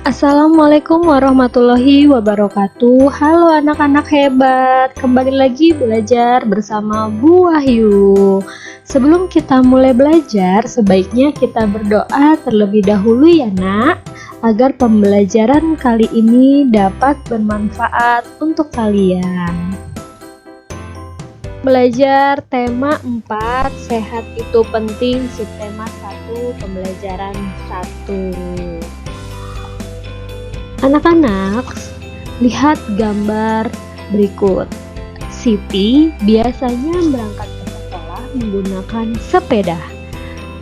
Assalamualaikum warahmatullahi wabarakatuh. Halo anak-anak hebat, kembali lagi belajar bersama Bu Wahyu. Sebelum kita mulai belajar, sebaiknya kita berdoa terlebih dahulu ya nak, agar pembelajaran kali ini dapat bermanfaat untuk kalian. Belajar tema 4, sehat itu penting, subtema 1, pembelajaran 1. Anak-anak, lihat gambar berikut. Siti biasanya berangkat ke sekolah menggunakan sepeda.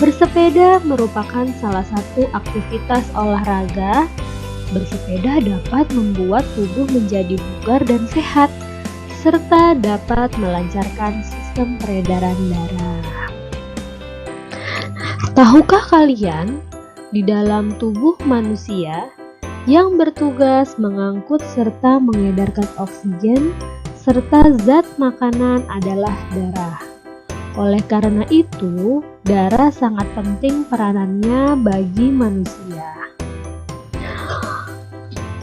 Bersepeda merupakan salah satu aktivitas olahraga. Bersepeda dapat membuat tubuh menjadi bugar dan sehat, serta dapat melancarkan sistem peredaran darah. Tahukah kalian, di dalam tubuh manusia yang bertugas mengangkut serta mengedarkan oksigen serta zat makanan adalah darah. Oleh karena itu, darah sangat penting peranannya bagi manusia.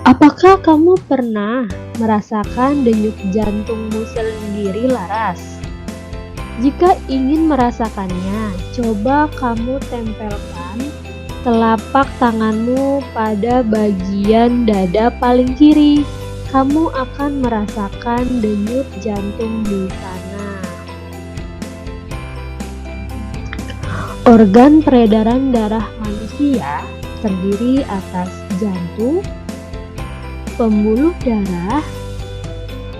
Apakah kamu pernah merasakan denyut jantungmu sendiri, Laras? Jika ingin merasakannya, coba kamu tempelkan telapak tanganmu pada bagian dada paling kiri. Kamu akan merasakan denyut jantung di sana. Organ peredaran darah manusia terdiri atas jantung, pembuluh darah,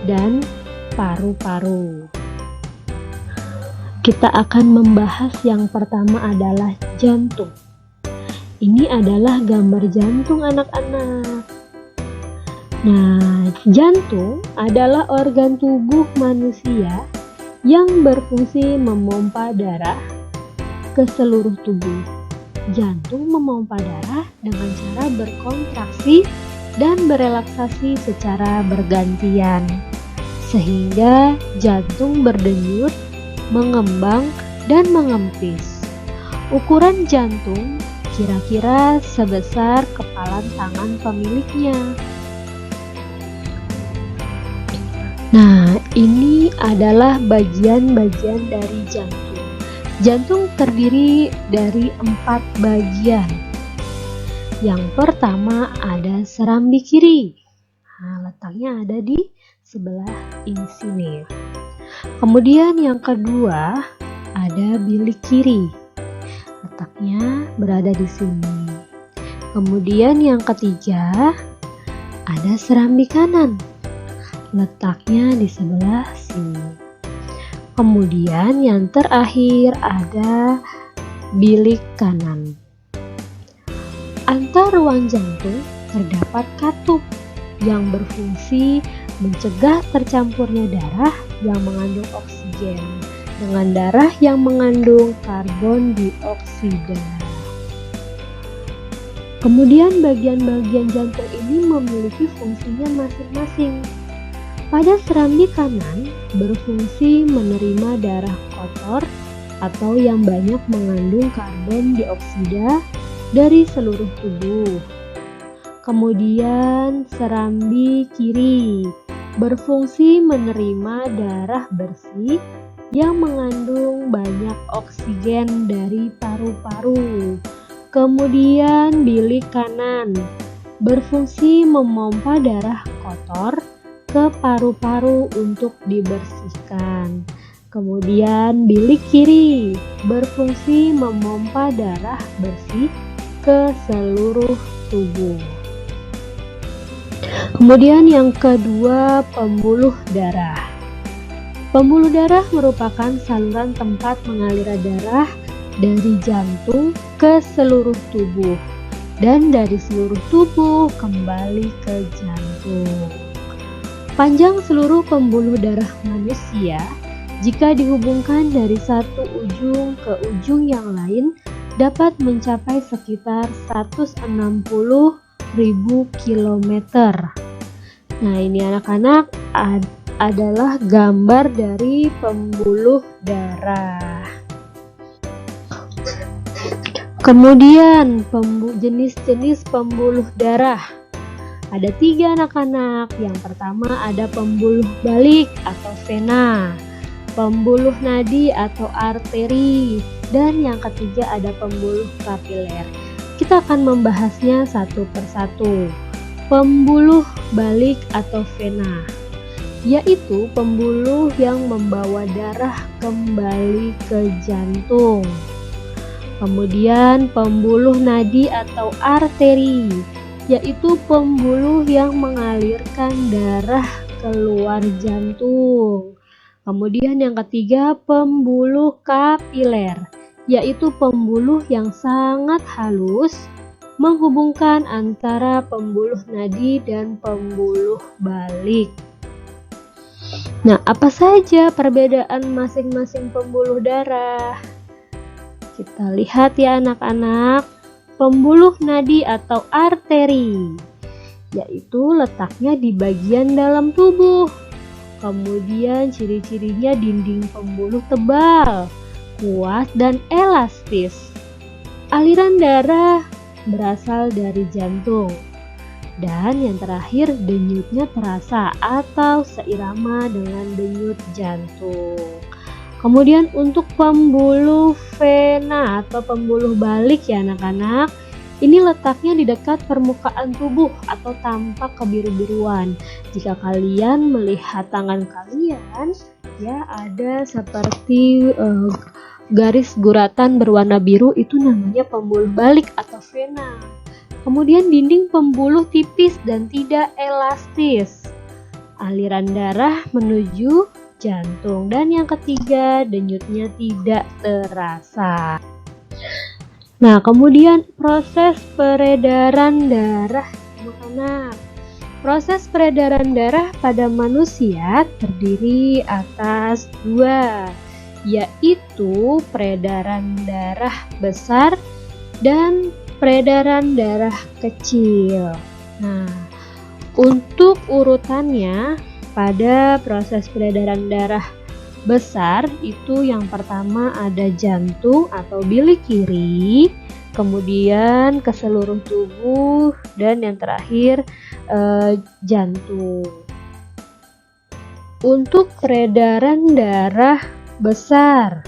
dan paru-paru. Kita akan membahas yang pertama adalah jantung. Ini adalah gambar jantung anak-anak. Nah, jantung adalah organ tubuh manusia yang berfungsi memompa darah ke seluruh tubuh. Jantung memompa darah dengan cara berkontraksi dan berelaksasi secara bergantian, sehingga jantung berdenyut, mengembang, dan mengempis. Ukuran jantung kira-kira sebesar kepalan tangan pemiliknya. Nah, ini adalah bagian-bagian dari jantung. Jantung terdiri dari 4 bagian. Yang pertama ada serambi kiri. Nah, letaknya ada di sebelah ini sini. Kemudian yang kedua ada bilik kiri. Letaknya berada di sini. Kemudian yang ketiga ada serambi kanan. Letaknya di sebelah sini. Kemudian yang terakhir ada bilik kanan. Antar ruang jantung terdapat katup yang berfungsi mencegah tercampurnya darah yang mengandung oksigen dengan darah yang mengandung karbon dioksida. Kemudian bagian-bagian jantung ini memiliki fungsinya masing-masing. Pada serambi kanan berfungsi menerima darah kotor atau yang banyak mengandung karbon dioksida dari seluruh tubuh. Kemudian serambi kiri berfungsi menerima darah bersih yang mengandung banyak oksigen dari paru-paru. Kemudian bilik kanan berfungsi memompa darah kotor ke paru-paru untuk dibersihkan. Kemudian bilik kiri berfungsi memompa darah bersih ke seluruh tubuh. Kemudian yang kedua, pembuluh darah. Pembuluh darah merupakan saluran tempat mengalir darah dari jantung ke seluruh tubuh dan dari seluruh tubuh kembali ke jantung. Panjang seluruh pembuluh darah manusia jika dihubungkan dari satu ujung ke ujung yang lain dapat mencapai sekitar 160.000 km. Nah, ini anak-anak adalah gambar dari pembuluh darah. Kemudian jenis-jenis pembuluh darah. Ada 3 anak-anak. Yang pertama ada pembuluh balik atau vena, pembuluh nadi atau arteri, dan yang ketiga ada pembuluh kapiler. Kita akan membahasnya satu persatu. Pembuluh balik atau vena, yaitu pembuluh yang membawa darah kembali ke jantung. Kemudian pembuluh nadi atau arteri, yaitu pembuluh yang mengalirkan darah keluar jantung. Kemudian yang ketiga pembuluh kapiler, yaitu pembuluh yang sangat halus menghubungkan antara pembuluh nadi dan pembuluh balik. Nah, apa saja perbedaan masing-masing pembuluh darah? Kita lihat ya anak-anak. Pembuluh nadi atau arteri, yaitu letaknya di bagian dalam tubuh. Kemudian ciri-cirinya dinding pembuluh tebal, kuat dan elastis. Aliran darah berasal dari jantung. Dan yang terakhir, denyutnya terasa atau seirama dengan denyut jantung. Kemudian untuk pembuluh vena atau pembuluh balik ya anak-anak, ini letaknya di dekat permukaan tubuh atau tampak kebiru-biruan. Jika kalian melihat tangan kalian, ya ada seperti garis guratan berwarna biru, itu namanya pembuluh balik atau vena. Kemudian dinding pembuluh tipis dan tidak elastis. Aliran darah menuju jantung. Dan yang ketiga, denyutnya tidak terasa. Nah, kemudian proses peredaran darah anak-anak. Proses peredaran darah pada manusia terdiri atas 2, yaitu peredaran darah besar dan peredaran darah kecil. Nah, untuk urutannya pada proses peredaran darah besar itu yang pertama ada jantung atau bilik kiri, kemudian ke seluruh tubuh, dan yang terakhir jantung. Untuk peredaran darah besar,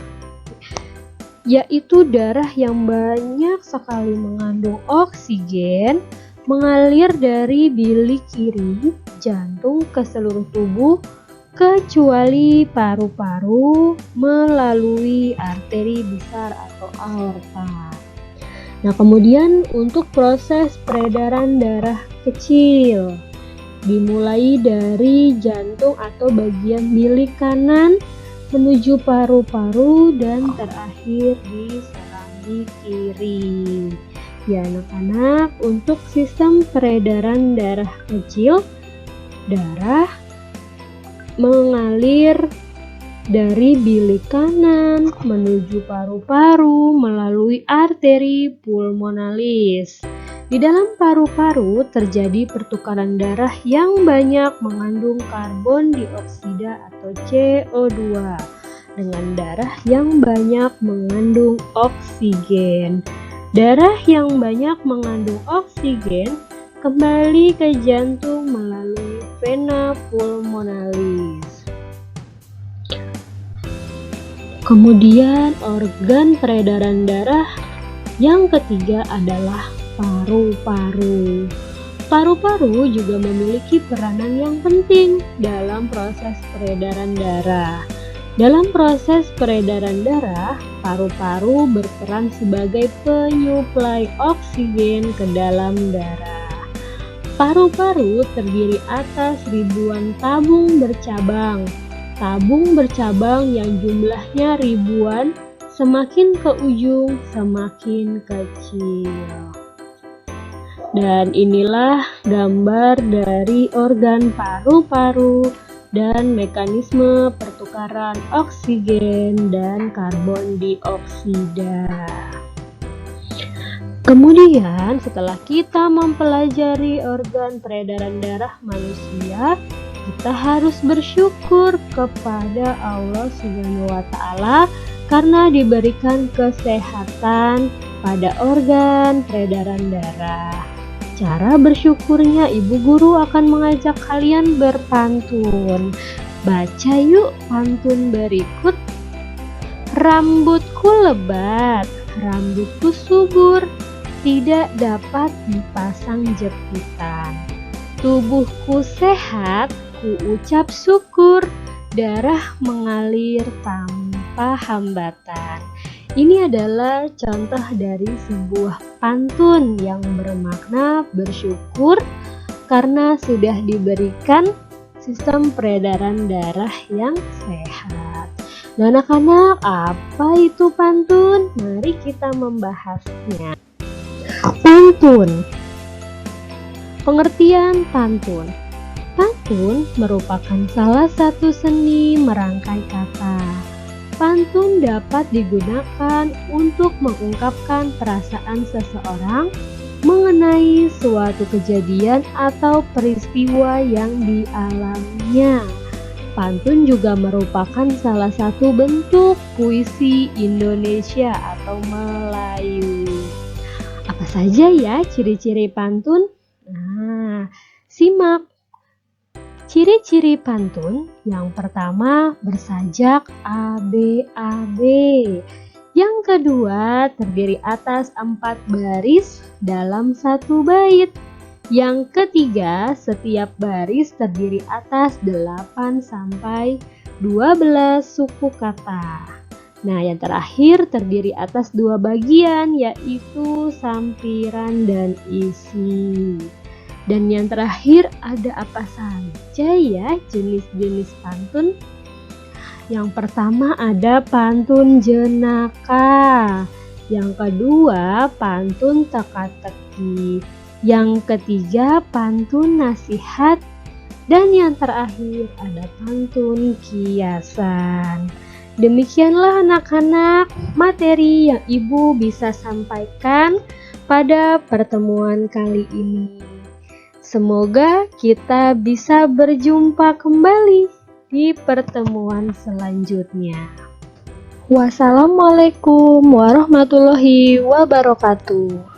yaitu darah yang banyak sekali mengandung oksigen mengalir dari bilik kiri jantung ke seluruh tubuh kecuali paru-paru melalui arteri besar atau aorta. Nah, kemudian untuk proses peredaran darah kecil dimulai dari jantung atau bagian bilik kanan menuju paru-paru dan terakhir di serambi kiri. Ya anak-anak, untuk sistem peredaran darah kecil, darah mengalir dari bilik kanan menuju paru-paru melalui arteri pulmonalis. Di dalam paru-paru terjadi pertukaran darah yang banyak mengandung karbon dioksida atau CO2 dengan darah yang banyak mengandung oksigen. Darah yang banyak mengandung oksigen kembali ke jantung melalui vena pulmonalis. Kemudian organ peredaran darah yang ketiga adalah paru-paru. Paru-paru juga memiliki peranan yang penting dalam proses peredaran darah. Dalam proses peredaran darah, paru-paru berperan sebagai penyuplai oksigen ke dalam darah. Paru-paru terdiri atas ribuan tabung bercabang. Tabung bercabang yang jumlahnya ribuan, semakin ke ujung semakin kecil. Dan inilah gambar dari organ paru-paru dan mekanisme pertukaran oksigen dan karbon dioksida. Kemudian setelah kita mempelajari organ peredaran darah manusia, kita harus bersyukur kepada Allah Subhanahu wa Ta'ala karena diberikan kesehatan pada organ peredaran darah. Cara bersyukurnya, ibu guru akan mengajak kalian berpantun. Baca yuk pantun berikut. Rambutku lebat, rambutku subur, tidak dapat dipasang jepitan. Tubuhku sehat, ku ucap syukur, darah mengalir tanpa hambatan. Ini adalah contoh dari sebuah pantun yang bermakna bersyukur karena sudah diberikan sistem peredaran darah yang sehat. Nah, anak-anak, apa itu pantun? Mari kita membahasnya. Pantun. Pengertian pantun. Pantun merupakan salah satu seni merangkai kata. Pantun dapat digunakan untuk mengungkapkan perasaan seseorang mengenai suatu kejadian atau peristiwa yang dialaminya. Pantun juga merupakan salah satu bentuk puisi Indonesia atau Melayu. Apa saja ya ciri-ciri pantun? Nah, simak. Ciri-ciri pantun yang pertama bersajak ABAB. Yang kedua terdiri atas 4 baris dalam satu bait. Yang ketiga setiap baris terdiri atas 8 sampai 12 suku kata. Nah, yang terakhir terdiri atas 2 bagian, yaitu sampiran dan isi. Dan yang terakhir, ada apa saja ya jenis-jenis pantun? Yang pertama ada pantun jenaka. Yang kedua pantun teka-teki. Yang ketiga pantun nasihat. Dan yang terakhir ada pantun kiasan. Demikianlah anak-anak materi yang ibu bisa sampaikan pada pertemuan kali ini. Semoga kita bisa berjumpa kembali di pertemuan selanjutnya. Wassalamualaikum warahmatullahi wabarakatuh.